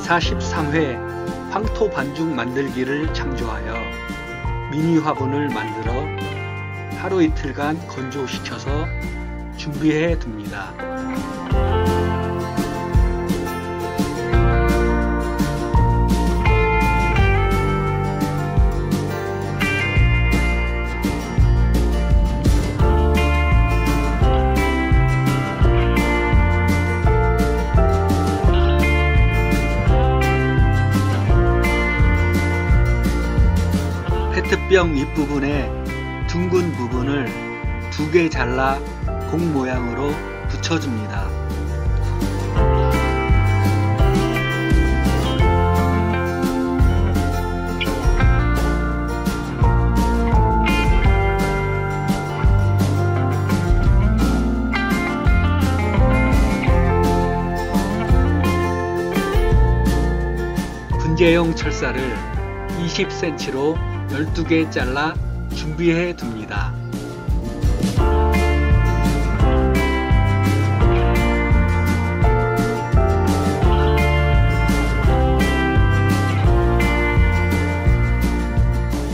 43회 황토 반죽 만들기를 창조하여 미니 화분을 만들어 하루 이틀간 건조시켜서 준비해 둡니다. 페트병 윗부분에 둥근 부분을 2개 잘라 공 모양으로 붙여줍니다. 분재용 철사를 20cm로 12개 잘라 준비해 둡니다.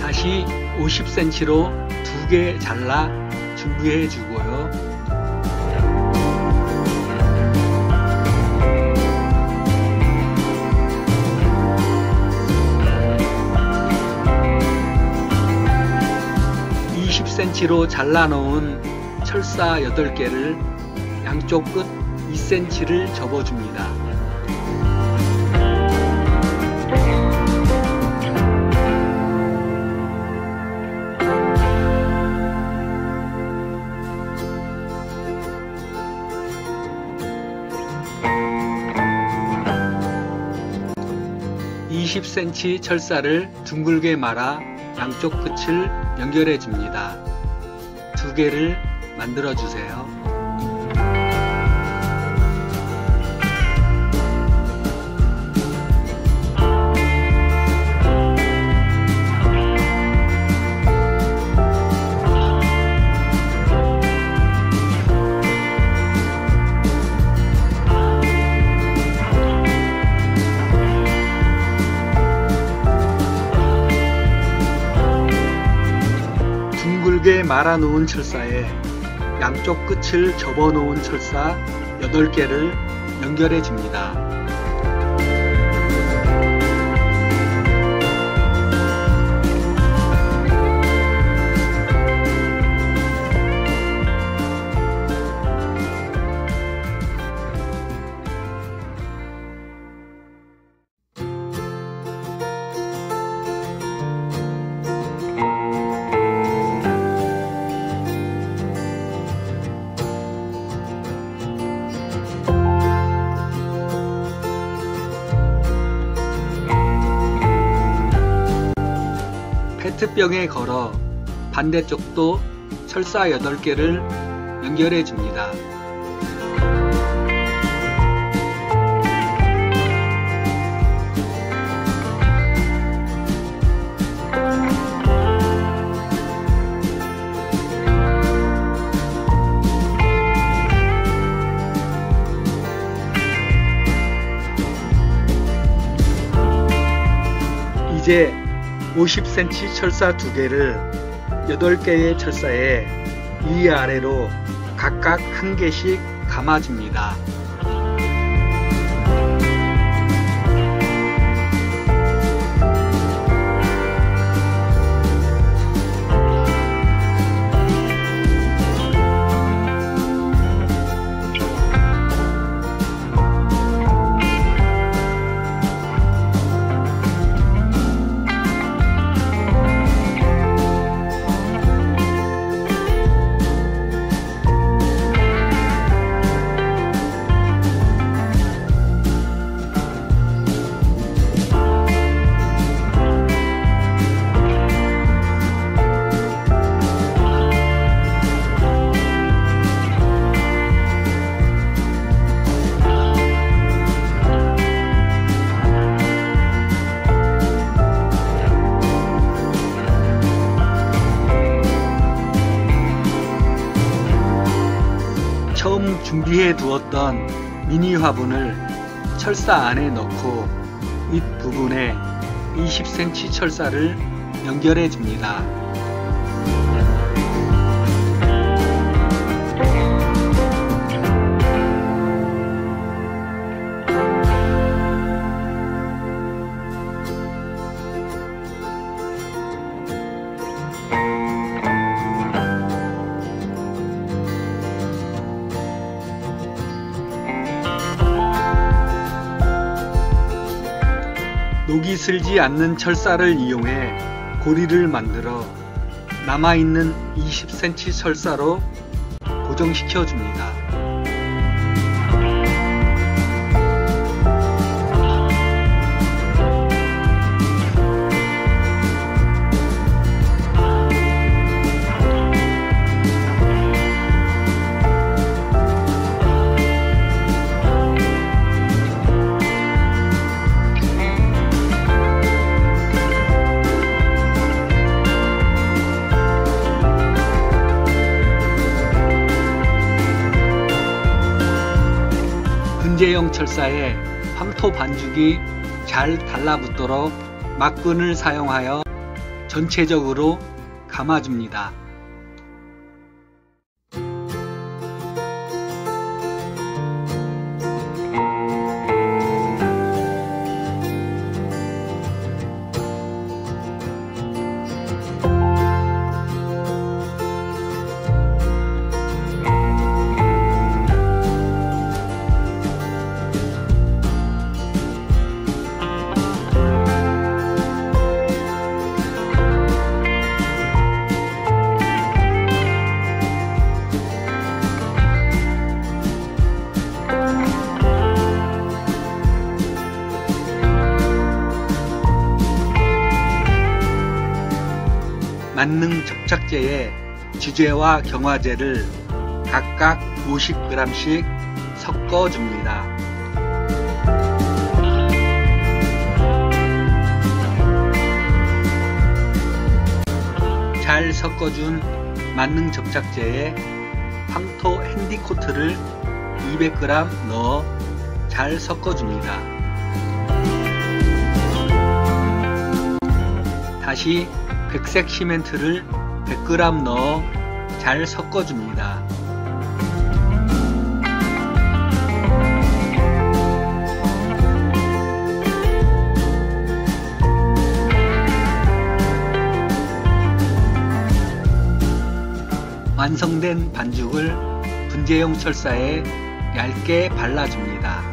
다시 50cm로 2개 잘라 준비해 주고요. cm로 잘라 놓은 철사 8개를 양쪽 끝 2cm를 접어줍니다. (20cm) 철사를 둥글게 말아 양쪽 끝을 연결해 줍니다. 2개를 만들어 주세요. 둥글게 말아 놓은 철사에 양쪽 끝을 접어 놓은 철사 8개를 연결해 줍니다. 페트병에 걸어 반대쪽도 철사 8개를 연결해 줍니다. 이제 50cm 철사 2개를 8개의 철사에 위아래로 각각 1개씩 감아줍니다. 처음 준비해 두었던 미니 화분을 철사 안에 넣고 윗부분에 20cm 철사를 연결해 줍니다. 녹이 슬지 않는 철사를 이용해 고리를 만들어 남아있는 20cm 철사로 고정시켜 줍니다. 분재형 철사에 황토 반죽이 잘 달라붙도록 막근을 사용하여 전체적으로 감아줍니다. 만능 접착제에 지제와 경화제를 각각 50g씩 섞어줍니다. 잘 섞어준 만능 접착제에 황토 핸디코트를 200g 넣어 잘 섞어줍니다. 다시 백색 시멘트를 100g 넣어 잘 섞어줍니다. 완성된 반죽을 분재용 철사에 얇게 발라줍니다.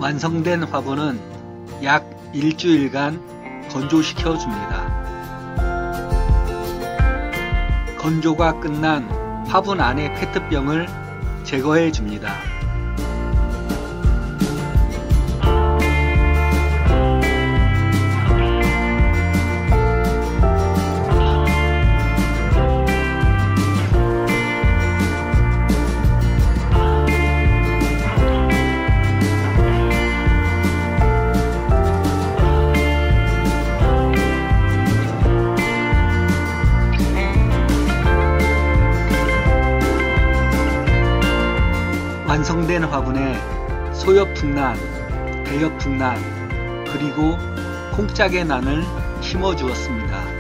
완성된 화분은 약 일주일간 건조시켜 줍니다. 건조가 끝난 화분 안의 페트병을 제거해 줍니다. 완성된 화분에 소엽풍란, 대엽풍란, 그리고 콩짝의 난을 심어 주었습니다.